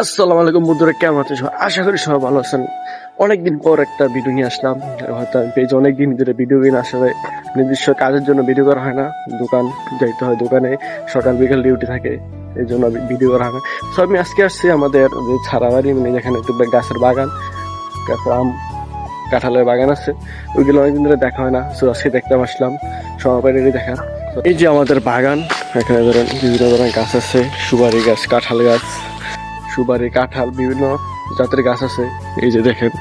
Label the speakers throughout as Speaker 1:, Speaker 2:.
Speaker 1: আসসালামু আলাইকুম বন্ধুরা, কেমন আছেন সবাই? আশা করি সবাই ভালো আছেন। অনেকদিন পর একটা ভিডিও নিয়ে আসলাম। হয়তো আমি পেয়েছি অনেকদিন ধরে ভিডিও নিয়ে আসলে নির্দিষ্ট কাজের জন্য ভিডিও করা হয় না। দোকান যাইতে হয়, দোকানে সকাল বিকাল ডিউটি থাকে, এই জন্য ভিডিও করা হয় না। তো আমি আজকে আসছি আমাদের যে ছাড়াবাড়ি, মানে যেখানে একটু গাছের বাগান, গাছের আম কাঁঠালের বাগান আছে, ওইগুলো অনেকদিন ধরে দেখা হয় না। তো আজকে দেখতে আসলাম, সবার বাইরে দেখা। তো এই যে আমাদের বাগান, এখানে ধরেন বিভিন্ন ধরনের গাছ আছে, সুপারি গাছ, কাঁঠাল গাছ, সুপারি, কাঁঠাল, বিভিন্ন জাতের গাছ আছে। এই যে দেখেন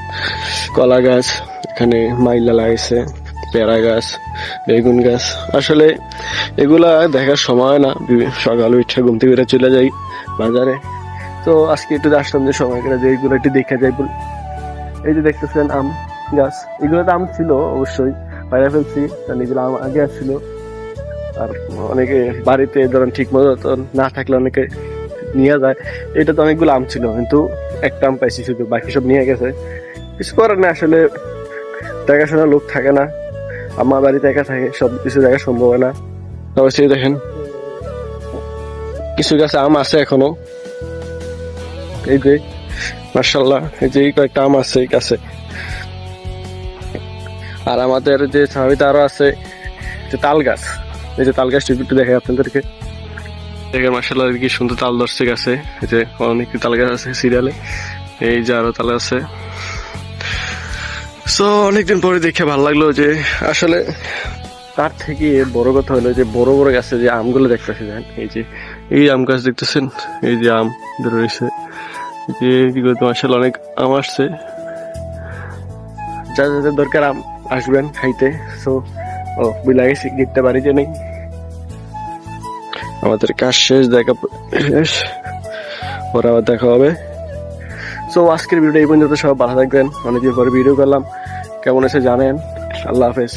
Speaker 1: কলা গাছ, এখানে মাইলা লাগাইছে, পেয়ারা গাছ, বেগুন গাছ। আসলে এগুলা দেখার সময় না, সকালে উঠে ঘুম থেকে চলে যাই বাজারে। তো আজকে একটু আসলাম যে সময় করে যে এইগুলো একটু দেখা যায়। এই যে দেখতেছেন আম গাছ, এগুলো তো আম ছিল অবশ্যই, বাইরে ফেলছি, কারণ এগুলো আম আগে আসছিল। আর অনেকে বাড়িতে ধরেন ঠিক মতো না থাকলে অনেকে নিয়ে যায়। এটা তো অনেকগুলো আম ছিল, কিন্তু একটা আম পাইছি শুধু, বাকি সব নিয়ে গেছে। কিছু করার না, আসলে দেখাশোনা লোক থাকে না, আমার বাড়িতে একা থাকে, সব কিছু দেখা সম্ভব হয় না। অবশ্যই দেখেন কিছু গাছে আম আছে এখনো, এই যে মার্শাল্লাহ, এই যে কয়েকটা আম আছে এই গাছে। আর আমাদের যে ছাড়িতে আরো আছে যে তাল গাছ, এই যে তাল গাছটি একটু দেখে আপনাদেরকে, দেখেন মার্শাল্লাহ কি সুন্দর তাল ধরছে গাছে। এই যে অনেক তাল গাছ আছে সিরিয়ালে, এই যে আরো তাল আছে। সো অনেকদিন পরে দেখে ভালো লাগলো। যে আসলে তার থেকে বড় কথা হলো যে বড় বড় গাছে যে আমগুলো দেখতেছি, এই যে এই আম গাছ দেখতেছেন, এই যে আম ধরে রয়েছে, যে কি করতে আসলে অনেক আম আসছে। যাদের যাদের দরকার আম আসবেন খাইতে। সো বুঝলা গেছি গিটটা বাড়িতে নেই, আমাদের কাজ শেষ, দেখা শেষ, পরে আবার দেখা হবে। সো আজকের ভিডিওটা এই পর্যন্ত, সবাই ভালো থাকবেন। অনেকদিন পরে ভিডিও করলাম, কেমন আছে জানেন। আল্লাহ হাফেজ।